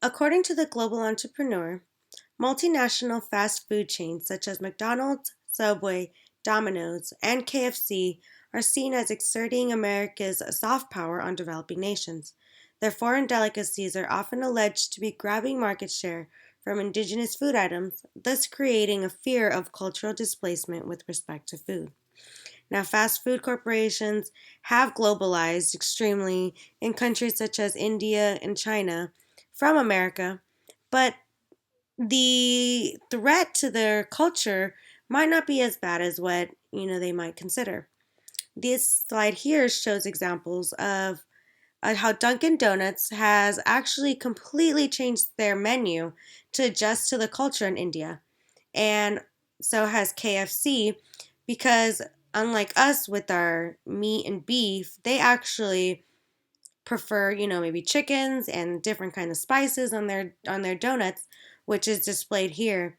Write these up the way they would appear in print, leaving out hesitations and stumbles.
According to the Global Entrepreneur, multinational fast food chains such as McDonald's, Subway, Domino's, and KFC are seen as exerting America's soft power on developing nations. Their foreign delicacies are often alleged to be grabbing market share from indigenous food items, thus creating a fear of cultural displacement with respect to food. Now, fast food corporations have globalized extremely in countries such as India and China from America, but the threat to their culture might not be as bad as what they might consider. This slide here shows examples of how Dunkin' Donuts has actually completely changed their menu to adjust to the culture in India, and so has KFC, because unlike us with our meat and beef, they actually prefer, maybe chickens and different kind of spices on their donuts, which is displayed here.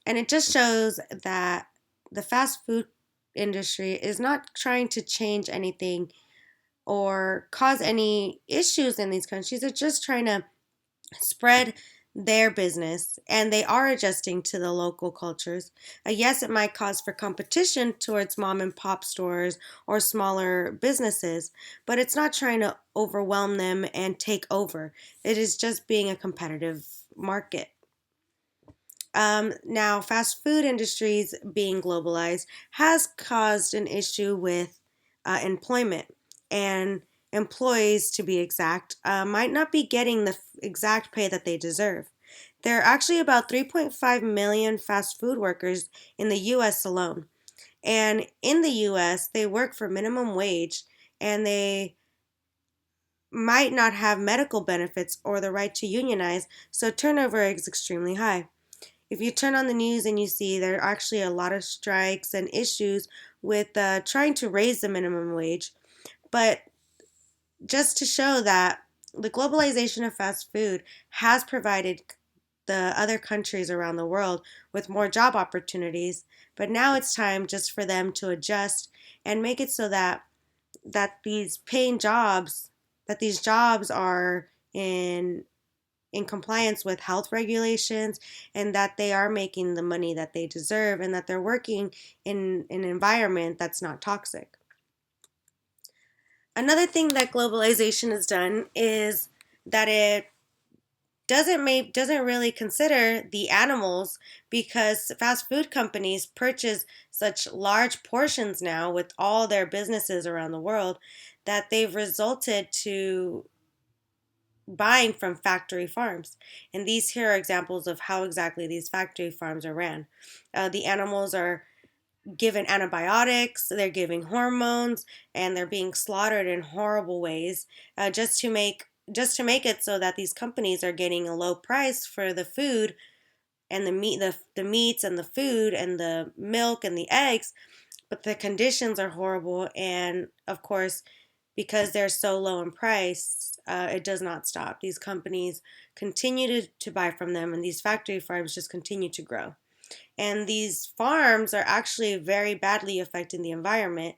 And it just shows that the fast food industry is not trying to change anything or cause any issues in these countries. They're just trying to spread their business, and they are adjusting to the local cultures. Yes, it might cause for competition towards mom and pop stores or smaller businesses, but it's not trying to overwhelm them and take over. It is just being a competitive market. Now, fast food industries being globalized has caused an issue with employment, and employees, to be exact, might not be getting the exact pay that they deserve. There are actually about 3.5 million fast food workers in the US alone. And in the US, they work for minimum wage, and they might not have medical benefits or the right to unionize, so turnover is extremely high. If you turn on the news and you see there are actually a lot of strikes and issues with trying to raise the minimum wage, but just to show that the globalization of fast food has provided the other countries around the world with more job opportunities, but now it's time just for them to adjust and make it so that these paying jobs, that these jobs are in compliance with health regulations, and that they are making the money that they deserve, and that they're working in an environment that's not toxic. Another thing that globalization has done is that it doesn't really consider the animals, because fast food companies purchase such large portions now with all their businesses around the world that they've resulted to buying from factory farms. And these here are examples of how exactly these factory farms are ran. The animals are given antibiotics, they're giving hormones, and they're being slaughtered in horrible ways, just to make it so that these companies are getting a low price for the food and the meats and the food and the milk and the eggs, but the conditions are horrible. And of course, because they're so low in price, it does not stop. These companies continue to buy from them, and these factory farms just continue to grow. And these farms are actually very badly affecting the environment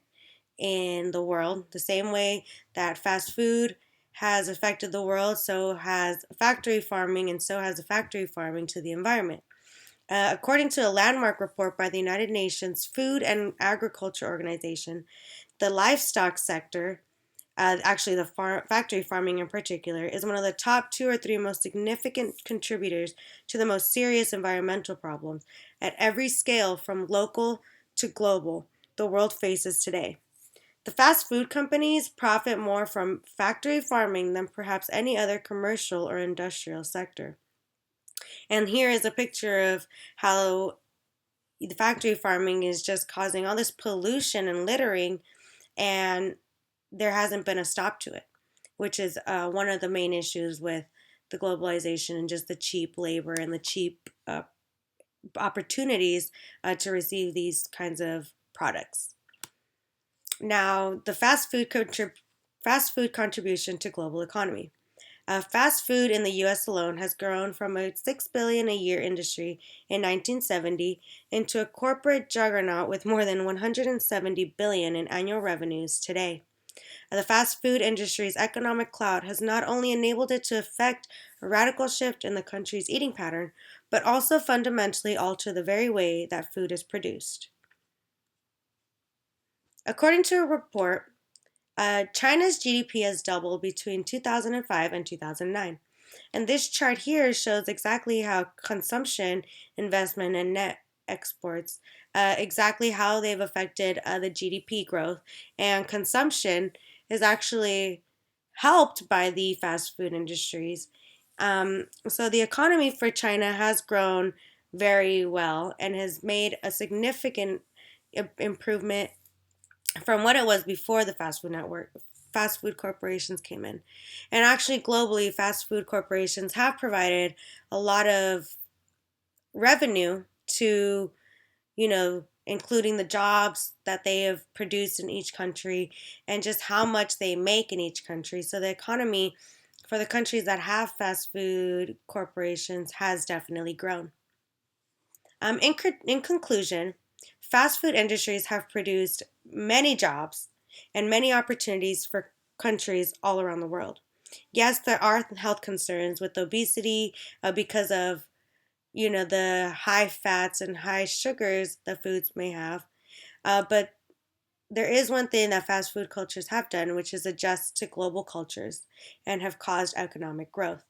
in the world. The same way that fast food has affected the world, so has factory farming, and so has the factory farming to the environment. According to a landmark report by the United Nations Food and Agriculture Organization, the livestock sector, actually the factory farming in particular, is one of the top two or three most significant contributors to the most serious environmental problems at every scale, from local to global, the world faces today. The fast food companies profit more from factory farming than perhaps any other commercial or industrial sector. And here is a picture of how the factory farming is just causing all this pollution and littering, and there hasn't been a stop to it, which is one of the main issues with the globalization and just the cheap labor and the cheap opportunities to receive these kinds of products. Now, the fast food contribution to global economy. Fast food in the U.S. alone has grown from a $6 billion a year industry in 1970 into a corporate juggernaut with more than $170 billion in annual revenues today. The fast food industry's economic clout has not only enabled it to effect a radical shift in the country's eating pattern, but also fundamentally alter the very way that food is produced. According to a report, China's GDP has doubled between 2005 and 2009. And this chart here shows exactly how consumption, investment, and net exports, exactly how they've affected the GDP growth. And consumption is actually helped by the fast food industries. So the economy for China has grown very well and has made a significant improvement from what it was before the fast food corporations came in. And actually globally, fast food corporations have provided a lot of revenue to, including the jobs that they have produced in each country and just how much they make in each country. So the economy for the countries that have fast food corporations has definitely grown. In conclusion, fast food industries have produced many jobs and many opportunities for countries all around the world. Yes, there are health concerns with obesity because of the high fats and high sugars the foods may have, but there is one thing that fast food cultures have done, which is adjust to global cultures and have caused economic growth.